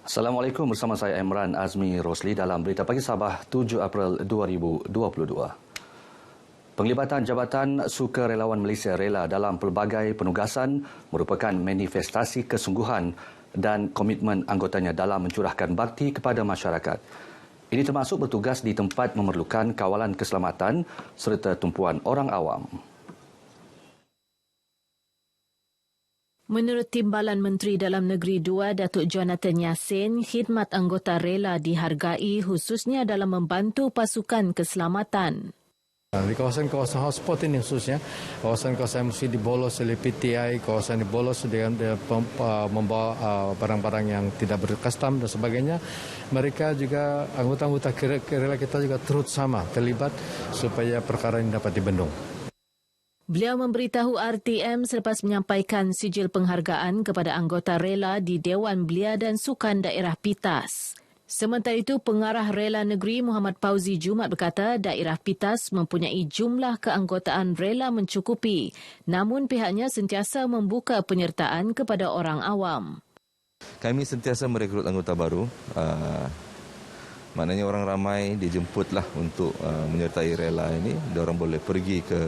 Assalamualaikum, bersama saya Imran Azmi Rosli dalam Berita Pagi Sabah 7 April 2022. Penglibatan Jabatan Sukarelawan Malaysia Rela dalam pelbagai penugasan merupakan manifestasi kesungguhan dan komitmen anggotanya dalam mencurahkan bakti kepada masyarakat. Ini termasuk bertugas di tempat memerlukan kawalan keselamatan serta tumpuan orang awam. Menurut Timbalan Menteri Dalam Negeri 2, Datuk Jonathan Yassin, khidmat anggota rela dihargai khususnya dalam membantu pasukan keselamatan. Di kawasan-kawasan hotspot ini khususnya, kawasan-kawasan yang mesti dibolos oleh PTI, kawasan dibolos dengan membawa barang-barang yang tidak berkastam dan sebagainya, mereka juga, anggota-anggota rela kita juga turut sama terlibat supaya perkara ini dapat dibendung. Beliau memberitahu RTM selepas menyampaikan sijil penghargaan kepada anggota rela di Dewan Belia dan Sukan Daerah Pitas. Sementara itu, Pengarah Rela Negeri Muhammad Pauzi Jumat berkata daerah Pitas mempunyai jumlah keanggotaan rela mencukupi, namun pihaknya sentiasa membuka penyertaan kepada orang awam. Kami sentiasa merekrut anggota baru. Maknanya orang ramai dijemputlah untuk menyertai rela ini. Diorang boleh pergi ke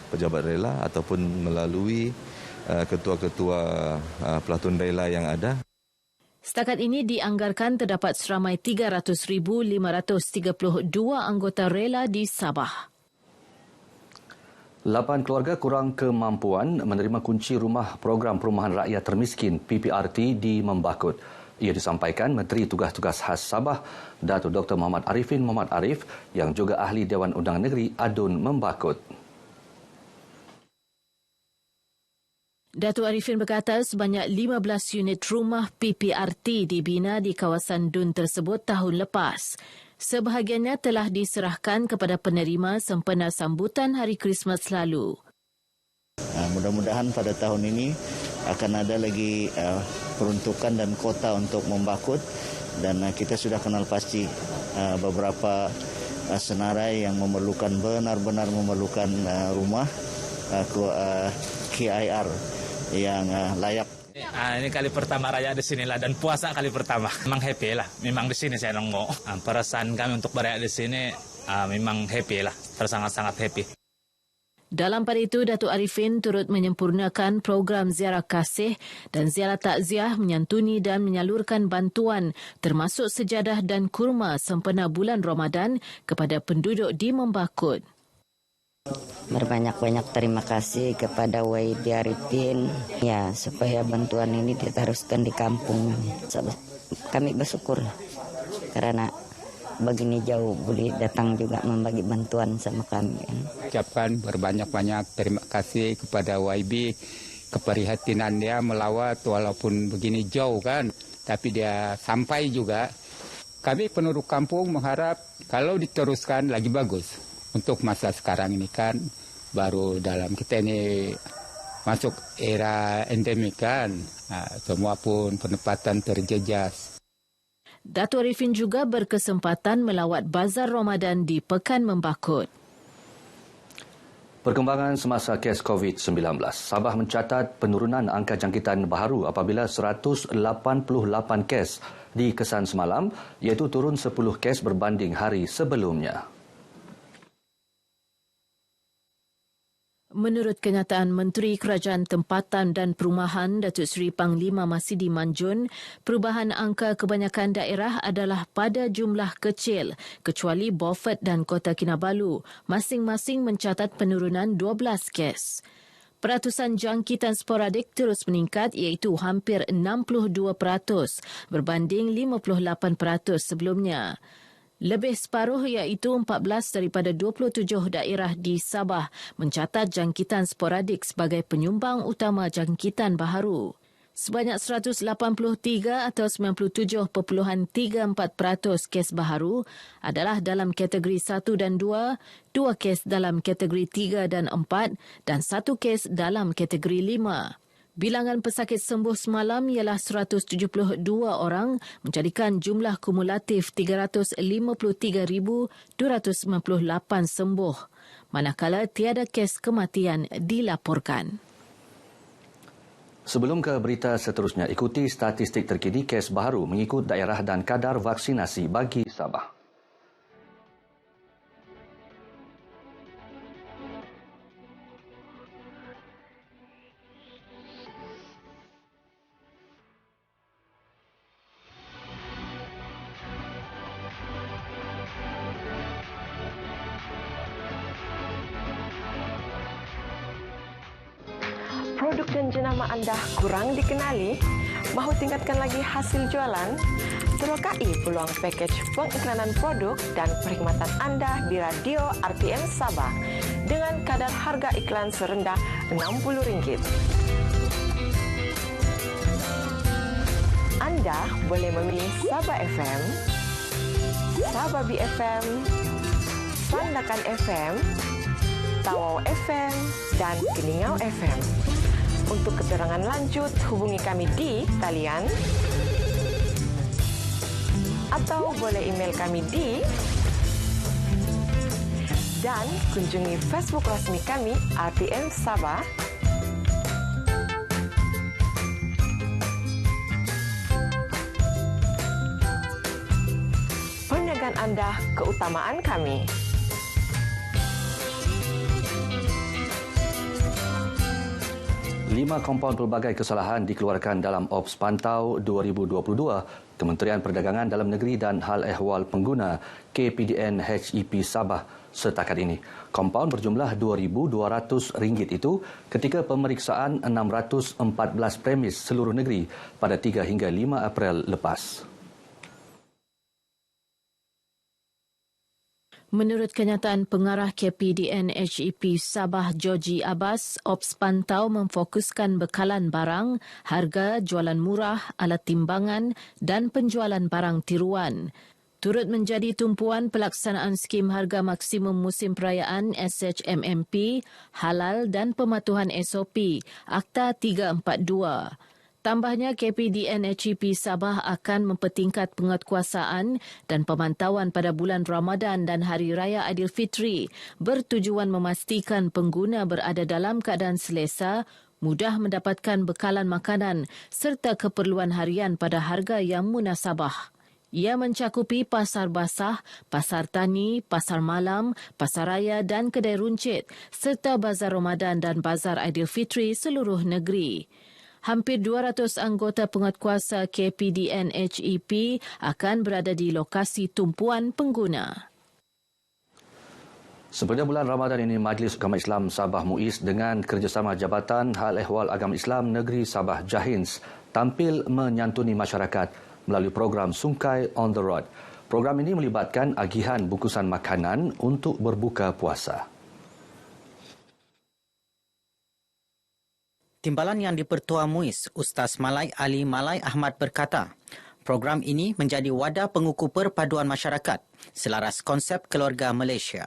pejabat rela ataupun melalui ketua-ketua pelatun rela yang ada. Setakat ini dianggarkan terdapat seramai 300,532 anggota rela di Sabah. 8 keluarga kurang kemampuan menerima kunci rumah program perumahan rakyat termiskin PPRT di Membakut. Ia disampaikan Menteri Tugas-Tugas Khas Sabah, Datuk Dr. Muhammad Arifin Muhammad Arif yang juga Ahli Dewan Undangan Negeri Adun Membakut. Datuk Arifin berkata sebanyak 15 unit rumah PPRT dibina di kawasan Dun tersebut tahun lepas. Sebahagiannya telah diserahkan kepada penerima sempena sambutan Hari Krismas lalu. Mudah-mudahan pada tahun ini akan ada lagi peruntukan dan kota untuk Membakut, dan kita sudah kenal pasti beberapa senarai yang benar-benar memerlukan rumah KIR yang layak. Ini kali pertama raya di sinilah dan puasa kali pertama. Memang happy lah. Memang di sini saya nongok. Perasaan kami untuk beraya di sini memang happy lah. Sangat-sangat happy. Dalam pada itu, Datuk Arifin turut menyempurnakan program ziarah kasih dan ziarah takziah menyantuni dan menyalurkan bantuan termasuk sejadah dan kurma sempena bulan Ramadan kepada penduduk di Membakut. Berbanyak-banyak terima kasih kepada YB Arifin ya, supaya bantuan ini diteruskan di kampung. Kami bersyukur karena begini jauh boleh datang juga membagi bantuan sama kami. Ucapkan berbanyak-banyak terima kasih kepada YB, keprihatinan dia melawat walaupun begini jauh kan, tapi dia sampai juga. Kami penduduk kampung mengharap kalau diteruskan lagi bagus. Untuk masa sekarang ini kan baru dalam kita ini masuk era endemik kan, semua pun penempatan terjejas. Datuk Arifin juga berkesempatan melawat Bazar Ramadan di Pekan Membakut. Perkembangan semasa kes COVID-19. Sabah mencatat penurunan angka jangkitan baharu apabila 188 kes dikesan semalam, iaitu turun 10 kes berbanding hari sebelumnya. Menurut kenyataan Menteri Kerajaan Tempatan dan Perumahan Datuk Seri Panglima Masidi Manjun, perubahan angka kebanyakan daerah adalah pada jumlah kecil kecuali Beaufort dan Kota Kinabalu, masing-masing mencatat penurunan 12 kes. Peratusan jangkitan sporadik terus meningkat iaitu hampir 62% berbanding 58% sebelumnya. Lebih separuh iaitu 14 daripada 27 daerah di Sabah mencatat jangkitan sporadik sebagai penyumbang utama jangkitan baharu. Sebanyak 183 atau 97.34% kes baharu adalah dalam kategori 1 dan 2, 2 kes dalam kategori 3 dan 4 dan 1 kes dalam kategori 5. Bilangan pesakit sembuh semalam ialah 172 orang, menjadikan jumlah kumulatif 353,298 sembuh, manakala tiada kes kematian dilaporkan. Sebelum ke berita seterusnya, ikuti statistik terkini kes baru mengikut daerah dan kadar vaksinasi bagi Sabah. Produk dan jenama anda kurang dikenali? Mahu tingkatkan lagi hasil jualan? Terokai peluang pakej pengiklanan produk dan perkhidmatan anda di Radio RTM Sabah dengan kadar harga iklan serendah RM60. Anda boleh memilih Sabah FM, Sabah BFM, Sandakan FM, Tawau FM dan Keningau FM. Untuk keterangan lanjut, hubungi kami di talian atau boleh email kami di dan kunjungi Facebook rasmi kami RTM Sabah. Perniagaan anda keutamaan kami. Lima kompaun pelbagai kesalahan dikeluarkan dalam Ops Pantau 2022 Kementerian Perdagangan Dalam Negeri dan Hal Ehwal Pengguna KPDN HEP Sabah setakat ini. Kompaun berjumlah RM2,200 itu ketika pemeriksaan 614 premis seluruh negeri pada 3 hingga 5 April lepas. Menurut kenyataan pengarah KPDN HEP Sabah Georgie Abbas, Ops Pantau memfokuskan bekalan barang, harga, jualan murah, alat timbangan dan penjualan barang tiruan. Turut menjadi tumpuan pelaksanaan skim harga maksimum musim perayaan SHMMP, halal dan pematuhan SOP, Akta 342. Tambahnya, KPDN HEP Sabah akan mempertingkat penguatkuasaan dan pemantauan pada bulan Ramadan dan Hari Raya Aidilfitri bertujuan memastikan pengguna berada dalam keadaan selesa, mudah mendapatkan bekalan makanan serta keperluan harian pada harga yang munasabah. Ia mencakupi pasar basah, pasar tani, pasar malam, pasar raya dan kedai runcit serta bazar Ramadan dan bazar Aidilfitri seluruh negeri. Hampir 200 anggota penguatkuasa KPDN HEP akan berada di lokasi tumpuan pengguna. Sepanjang bulan Ramadan ini, Majlis Agama Islam Sabah MUIS dengan kerjasama Jabatan Hal Ehwal Agama Islam Negeri Sabah JAHINS tampil menyantuni masyarakat melalui program Sungkai on the Road. Program ini melibatkan agihan bungkusan makanan untuk berbuka puasa. Timbalan yang dipertua MUIS, Ustaz Malai Ali Malai Ahmad berkata, program ini menjadi wadah pengukur perpaduan masyarakat selaras konsep keluarga Malaysia.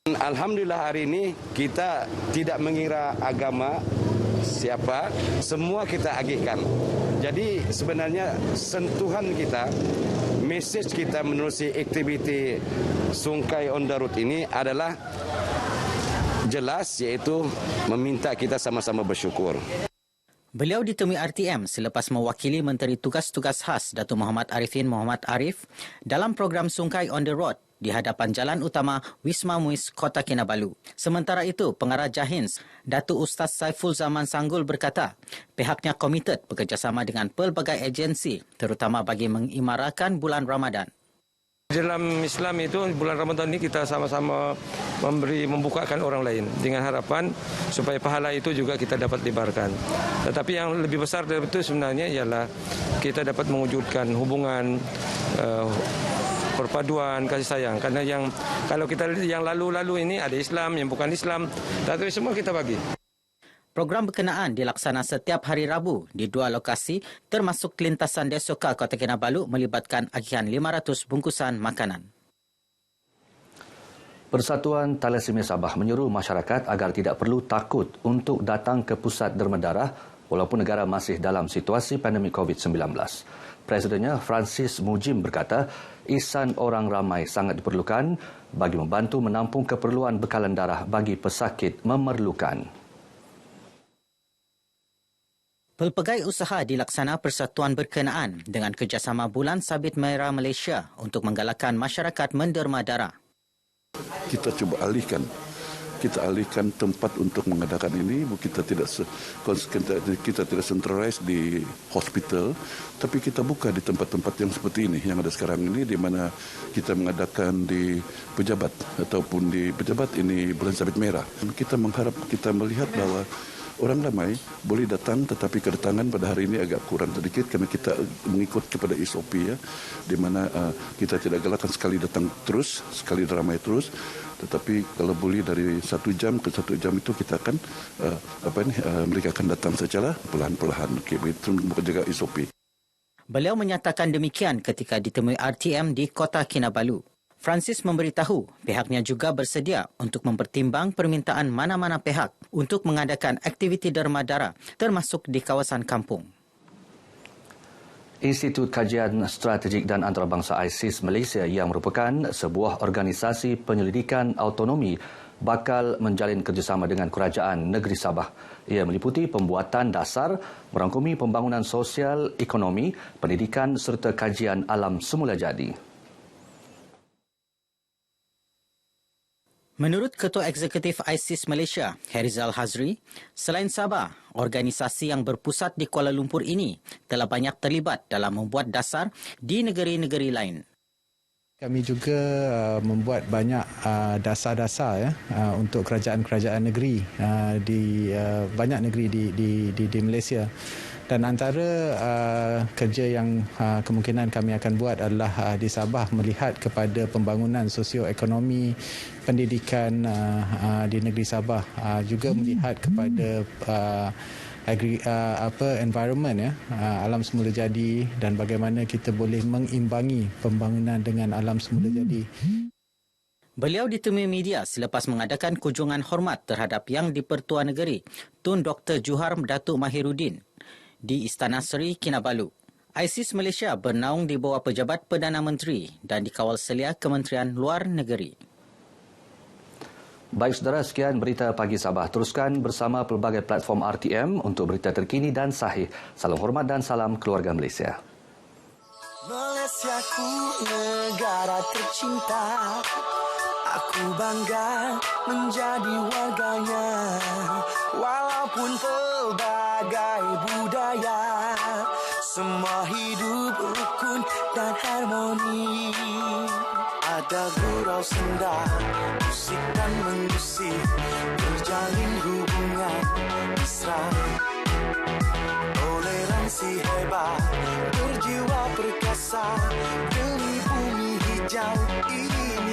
Alhamdulillah hari ini kita tidak mengira agama siapa, semua kita agihkan. Jadi sebenarnya sentuhan kita, mesej kita menerusi aktiviti Sungkai on the Road ini adalah jelas, iaitu meminta kita sama-sama bersyukur. Beliau ditemui RTM selepas mewakili Menteri Tugas-Tugas Khas Datuk Muhammad Arifin Muhammad Arif dalam program Sungkai on the Road di hadapan Jalan Utama Wisma MUIS Kota Kinabalu. Sementara itu, pengarah JAHINS Datuk Ustaz Saiful Zaman Sanggul berkata, pihaknya komited bekerjasama dengan pelbagai agensi terutama bagi mengimarakan bulan Ramadan. Dalam Islam itu bulan Ramadan ini kita sama-sama membukakan orang lain dengan harapan supaya pahala itu juga kita dapat lebarkan. Tetapi yang lebih besar dari itu sebenarnya ialah kita dapat mewujudkan hubungan perpaduan kasih sayang. Karena kalau kita yang lalu-lalu ini ada Islam, yang bukan Islam, tapi semua kita bagi. Program berkenaan dilaksana setiap hari Rabu di 2 lokasi termasuk lintasan Desoka Kota Kinabalu melibatkan agihan 500 bungkusan makanan. Persatuan Thalassemia Sabah menyeru masyarakat agar tidak perlu takut untuk datang ke pusat derma darah walaupun negara masih dalam situasi pandemik COVID-19. Presidennya Francis Mujim berkata, ihsan orang ramai sangat diperlukan bagi membantu menampung keperluan bekalan darah bagi pesakit memerlukan. Pelbagai usaha dilaksana persatuan berkenaan dengan kerjasama Bulan Sabit Merah Malaysia untuk menggalakkan masyarakat menderma darah. Kita cuba alihkan tempat untuk mengadakan ini. Kita tidak centralize di hospital, tapi kita buka di tempat-tempat yang seperti ini yang ada sekarang ini, di mana kita mengadakan di pejabat ataupun di pejabat ini Bulan Sabit Merah. Kita melihat bahwa orang ramai boleh datang, tetapi kedatangan pada hari ini agak kurang sedikit kerana kita mengikut kepada SOP, ya, di mana kita tidak galakkan sekali datang terus, sekali ramai terus, tetapi kalau boleh dari 1 jam ke 1 jam itu kita akan mereka akan datang secara perlahan-perlahan. Itu menjaga SOP. Beliau menyatakan demikian ketika ditemui RTM di Kota Kinabalu. Francis memberitahu pihaknya juga bersedia untuk mempertimbang permintaan mana-mana pihak untuk mengadakan aktiviti derma darah termasuk di kawasan kampung. Institut Kajian Strategik dan Antarabangsa ISIS Malaysia yang merupakan sebuah organisasi penyelidikan autonomi bakal menjalin kerjasama dengan Kerajaan Negeri Sabah. Ia meliputi pembuatan dasar, merangkumi pembangunan sosial, ekonomi, pendidikan serta kajian alam semula jadi. Menurut Ketua Eksekutif ISIS Malaysia, Harizal Hazri, selain Sabah, organisasi yang berpusat di Kuala Lumpur ini telah banyak terlibat dalam membuat dasar di negeri-negeri lain. Kami juga membuat banyak dasar-dasar untuk kerajaan-kerajaan negeri di banyak negeri di Malaysia. Dan antara kerja yang kemungkinan kami akan buat adalah di Sabah melihat kepada pembangunan sosioekonomi, pendidikan di negeri Sabah, juga melihat kepada environment, alam semula jadi, dan bagaimana kita boleh mengimbangi pembangunan dengan alam semula jadi. Beliau ditemui media selepas mengadakan kunjungan hormat terhadap Yang di-Pertua Negeri, Tun Dr. Juhar Datuk Mahiruddin di Istana Seri Kinabalu. ISIS Malaysia bernaung di bawah Pejabat Perdana Menteri dan dikawal selia Kementerian Luar Negeri. Baik saudara, sekian berita pagi Sabah. Teruskan bersama pelbagai platform RTM untuk berita terkini dan sahih. Salam hormat dan salam keluarga Malaysia. Malaysiaku negara tercinta, aku bangga menjadi warganya. Walaupun pelbagai budaya, semua hidup rukun dan harmoni. Ada gurau senda, musik dan mengusik, terjalin hubungan mesra. Toleransi hebat, berjiwa perkasa, demi bumi hijau ini.